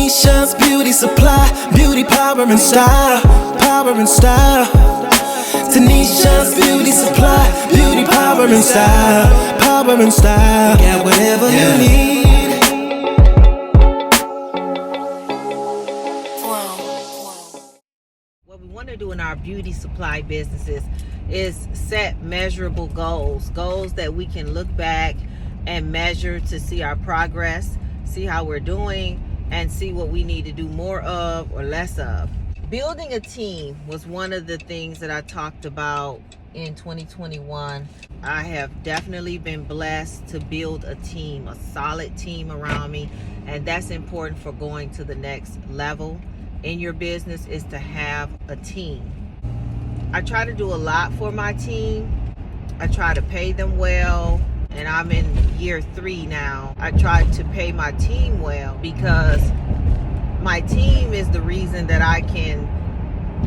Tanisha's beauty supply, beauty power and style, power and style. Tanisha's beauty supply, beauty power and style, power and style. Got whatever you need. What we want to do in our beauty supply businesses is set measurable goals that we can look back and measure to see our progress, see how we're doing, and see what we need to do more of or less of. Building a team was one of the things that I talked about in 2021. I have definitely been blessed to build a team, a solid team around me, and that's important for going to the next level in your business, is to have a team. I try to do a lot for my team. I try to pay them well, and I'm in year 3 now. I try to pay my team well because my team is the reason that I can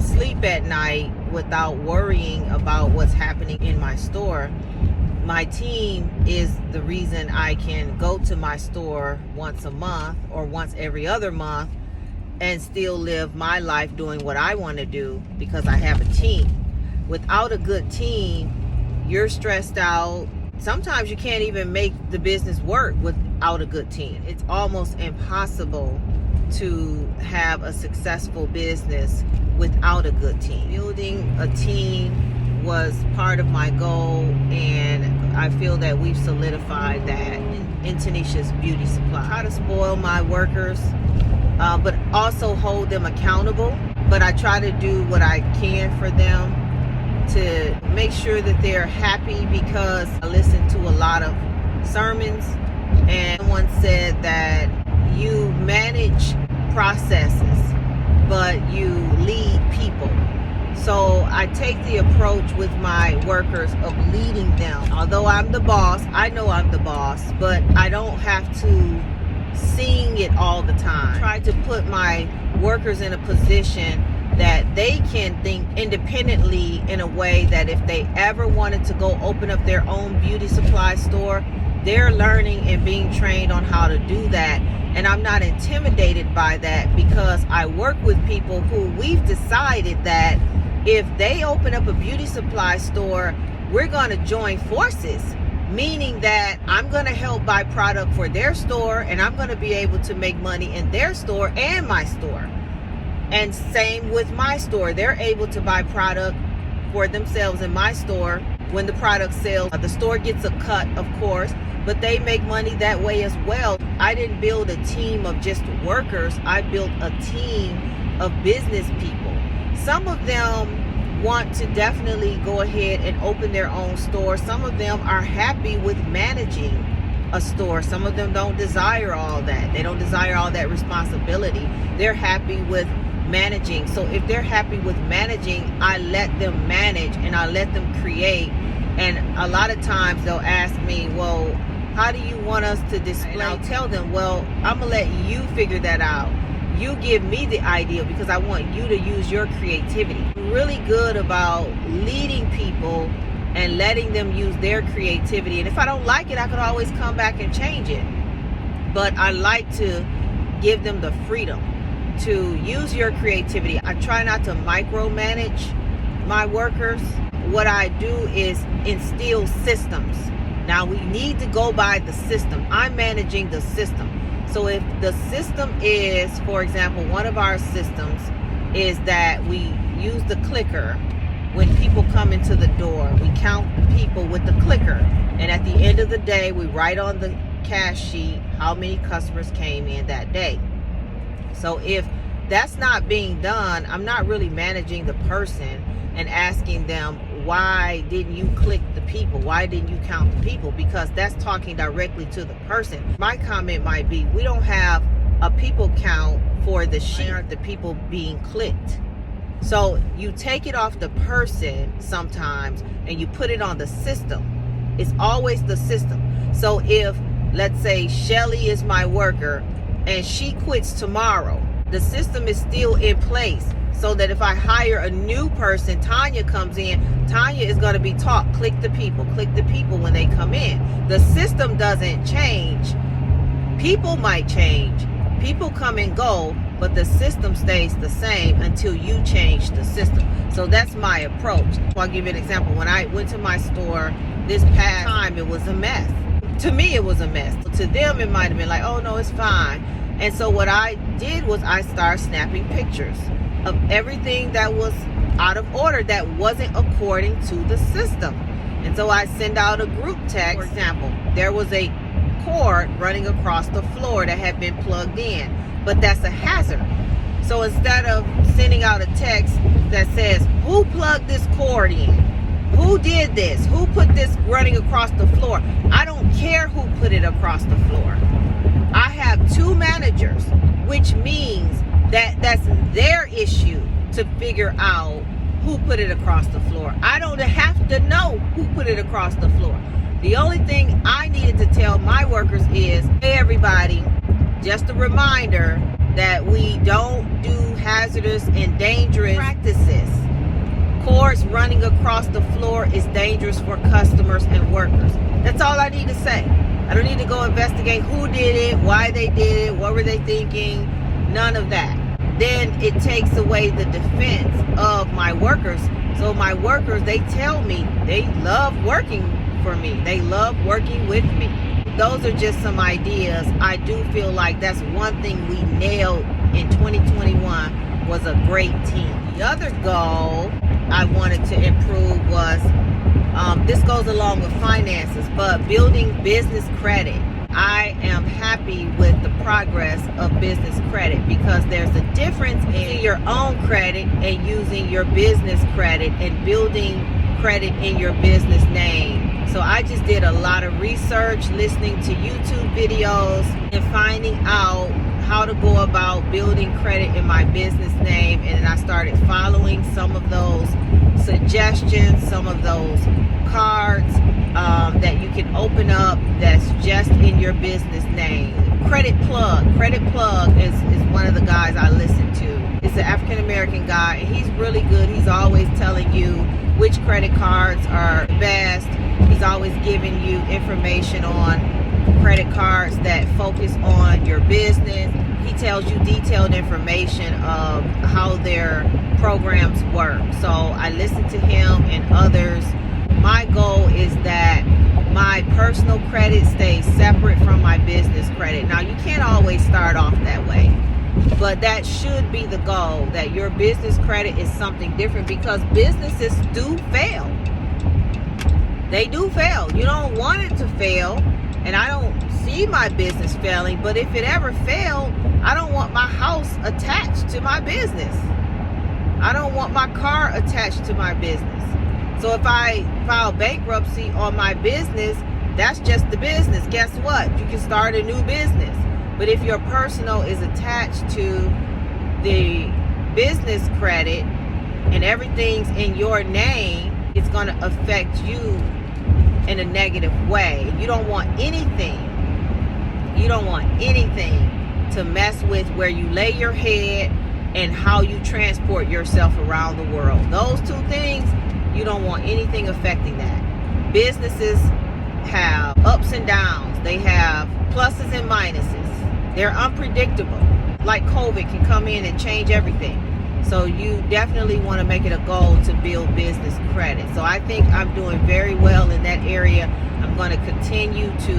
sleep at night without worrying about what's happening in my store. My team is the reason I can go to my store once a month or once every other month and still live my life doing what I want to do because I have a team. Without a good team, you're stressed out. Sometimes you can't even make the business work without a good team. It's almost impossible to have a successful business without a good team. Building a team was part of my goal, and I feel that we've solidified that in Tanisha's Beauty Supply. I try to spoil my workers, but also hold them accountable. But I try to do what I can for them to make sure that they're happy, because I listen to a lot of sermons, and someone said that you manage processes, but you lead people. So I take the approach with my workers of leading them. Although I'm the boss, I know I'm the boss, but I don't have to sing it all the time. I try to put my workers in a position that they can think independently in a way that if they ever wanted to go open up their own beauty supply store, they're learning and being trained on how to do that. And I'm not intimidated by that, because I work with people who we've decided that if they open up a beauty supply store, we're going to join forces, meaning that I'm going to help buy product for their store, and I'm going to be able to make money in their store and my store. And same with my store. They're able to buy product for themselves in my store. When the product sells, the store gets a cut, of course, but they make money that way as well. I didn't build a team of just workers. I built a team of business people. Some of them want to definitely go ahead and open their own store. Some of them are happy with managing a store. Some of them don't desire all that. They don't desire all that responsibility. They're happy with managing. So if they're happy with managing, I let them manage and I let them create. And a lot of times they'll ask me, well, how do you want us to display? And I'll tell them, well, I'm gonna let you figure that out. You give me the idea, because I want you to use your creativity. I'm really good about leading people and letting them use their creativity. And if I don't like it, I could always come back and change it. But I like to give them the freedom to use your creativity. I try not to micromanage my workers. What I do is instill systems. Now we need to go by the system. I'm managing the system. So if the system is, for example, one of our systems is that we use the clicker. When people come into the door, we count people with the clicker. And at the end of the day, we write on the cash sheet how many customers came in that day. So if that's not being done, I'm not really managing the person and asking them, why didn't you click the people? Why didn't you count the people? Because that's talking directly to the person. My comment might be, we don't have a people count for the sheet, the people being clicked. So you take it off the person sometimes and you put it on the system. It's always the system. So if, let's say, Shelly is my worker and she quits tomorrow, the system is still in place, so that if I hire a new person, Tanya comes in, Tanya is going to be taught, click the people when they come in. The system doesn't change. People might change, People come and go, but the system stays the same until you change the system. So that's my approach. I'll give you an example. When I went to my store this past time, it was a mess. To me, it was a mess. To them, it might have been like, oh no, it's fine. And so what I did was I started snapping pictures of everything that was out of order, that wasn't according to the system. And so I send out a group text. For example, there was a cord running across the floor that had been plugged in, but that's a hazard. So instead of sending out a text that says, who plugged this cord in? Who did this? Who put this running across the floor? I don't care who put it across the floor. I have 2 managers, which means that that's their issue to figure out who put it across the floor. I don't have to know who put it across the floor. The only thing I needed to tell my workers is, hey everybody, just a reminder that we don't do hazardous and dangerous practices. Cords running across the floor is dangerous for customers and workers. That's all I need to say. I don't need to go investigate who did it, why they did it, what were they thinking, none of that. Then it takes away the defense of my workers. So my workers, they tell me they love working for me. They love working with me. Those are just some ideas. I do feel like that's one thing we nailed in 2021 was a great team. The other goal I wanted to improve was, this goes along with finances, but building business credit. I am happy with the progress of business credit because there's a difference in your own credit and using your business credit and building credit in your business name. So I just did a lot of research, listening to YouTube videos and finding out how to go about building credit in my business name. And then I started following some of those suggestions, some of those cards that you can open up that's just in your business name. Credit Plug is one of the guys I listen to. It's an African American guy, and he's really good. He's always telling you which credit cards are best. He's always giving you information on credit cards that focus on your business. He tells you detailed information of how their programs work. So I listen to him and others. My goal is that my personal credit stays separate from my business credit. Now, you can't always start off that way, but that should be the goal, that your business credit is something different, because businesses do fail. They do fail. You don't want it to fail, and I don't see my business failing, but if it ever failed, I don't want my house attached to my business. I don't want my car attached to my business. So if I file bankruptcy on my business, that's just the business. Guess what? You can start a new business. But if your personal is attached to the business credit and everything's in your name, it's going to affect you in a negative way. You don't want anything to mess with where you lay your head and how you transport yourself around the world. Those 2 things, you don't want anything affecting that. Businesses have ups and downs. They have pluses and minuses. They're unpredictable. Like COVID can come in and change everything. So you definitely want to make it a goal to build business credit. So I think I'm doing very well in that area. I'm going to continue to,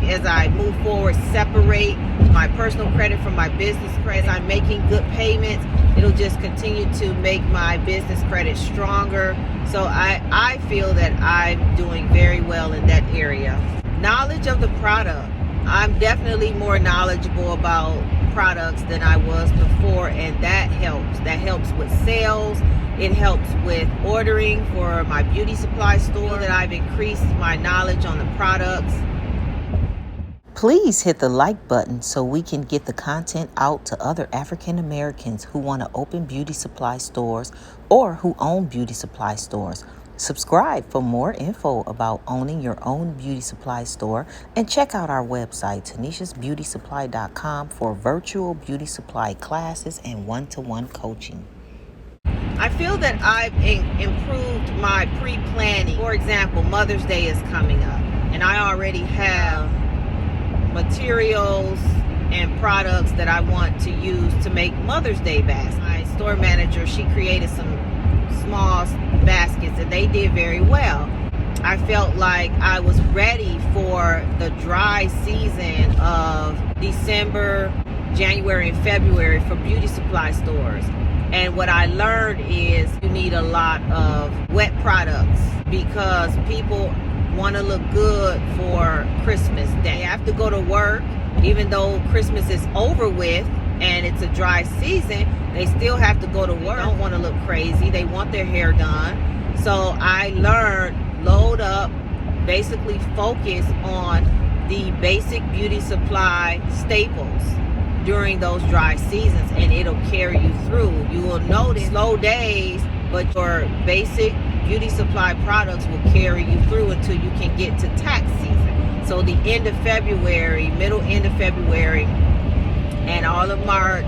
as I move forward, separate my personal credit from my business credit. I'm making good payments. It'll just continue to make my business credit stronger. So I feel that I'm doing very well in that area. Knowledge of the product. I'm definitely more knowledgeable about products than I was before, and that helps. That helps with sales. It helps with ordering for my beauty supply store, that I've increased my knowledge on the products. Please hit the like button so we can get the content out to other African Americans who want to open beauty supply stores or who own beauty supply stores. Subscribe for more info about owning your own beauty supply store, and check out our website, tanishasbeautysupply.com, for virtual beauty supply classes and one-to-one coaching. I feel that I've improved my pre-planning. For example, Mother's Day is coming up, and I already have materials and products that I want to use to make Mother's Day baskets. My store manager, she created some small baskets and they did very well. I felt like I was ready for the dry season of December, January, and February for beauty supply stores. And what I learned is you need a lot of wet products because people want to look good for Christmas Day. They have to go to work, even though Christmas is over with and it's a dry season, they still have to go to work. They don't want to look crazy. They want their hair done. So I learned, load up, basically focus on the basic beauty supply staples during those dry seasons, and it'll carry you through. You will notice slow days, but your basic beauty supply products will carry you through until you can get to tax season. So the end of February, end of February, and all of March,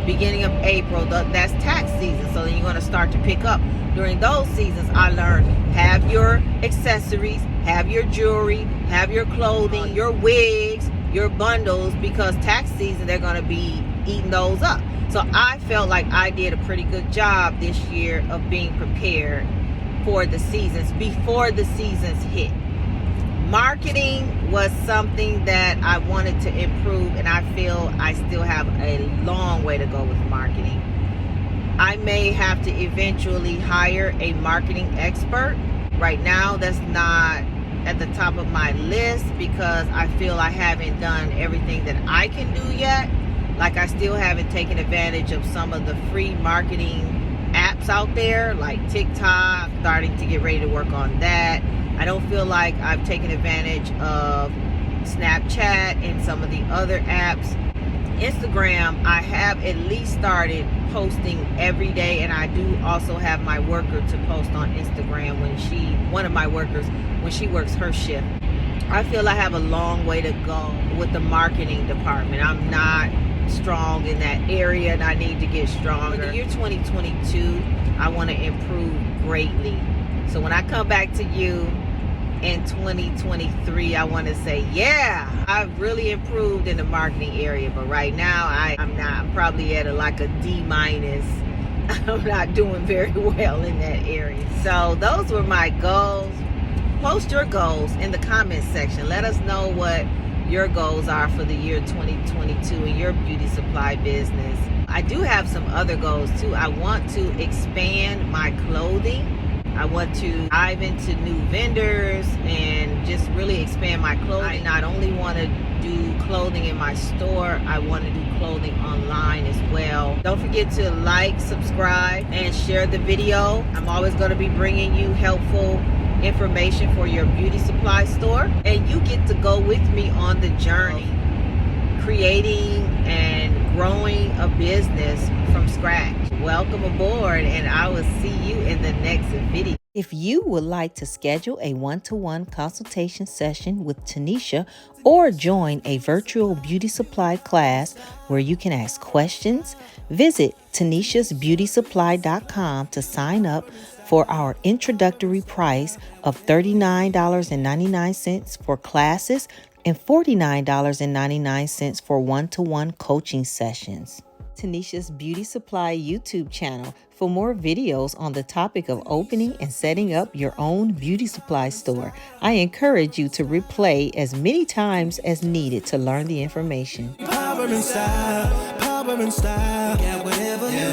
beginning of April, that's tax season. So then you're going to start to pick up. During those seasons, I learned, have your accessories, have your jewelry, have your clothing, your wigs, your bundles, because tax season, they're going to be eating those up. So I felt like I did a pretty good job this year of being prepared for the seasons before the seasons hit. Marketing was something that I wanted to improve, and I feel I still have a long way to go with marketing. I may have to eventually hire a marketing expert. Right now, that's not at the top of my list because I feel I haven't done everything that I can do yet. Like, I still haven't taken advantage of some of the free marketing apps out there, like TikTok. Starting to get ready to work on that. I don't feel like I've taken advantage of Snapchat and some of the other apps. Instagram, I have at least started posting every day, and I do also have my worker to post on Instagram one of my workers, when she works her shift. I feel I have a long way to go with the marketing department. I'm not strong in that area, and I need to get stronger. For the year 2022, I want to improve greatly. So when I come back to you in 2023, I want to say, yeah, I've really improved in the marketing area, but right now I'm probably at a D minus. I'm not doing very well in that area. So those were my goals. Post your goals in the comments section. Let us know what your goals are for the year 2022 in your beauty supply business. I do have some other goals too. I want to expand my clothing. I want to dive into new vendors and just really expand my clothing. I not only want to do clothing in my store, I want to do clothing online as well. Don't forget to like, subscribe, and share the video. I'm always going to be bringing you helpful information for your beauty supply store, and you get to go with me on the journey creating and growing a business from scratch. Welcome aboard, and I will see you in the next video. If you would like to schedule a one-to-one consultation session with Tanisha or join a virtual beauty supply class where you can ask questions, visit Tanisha'sBeautySupply.com to sign up for our introductory price of $39.99 for classes and $49.99 for one-to-one coaching sessions. Tanisha's Beauty Supply YouTube channel for more videos on the topic of opening and setting up your own beauty supply store. I encourage you to replay as many times as needed to learn the information. Power and style, power and style. Got whatever you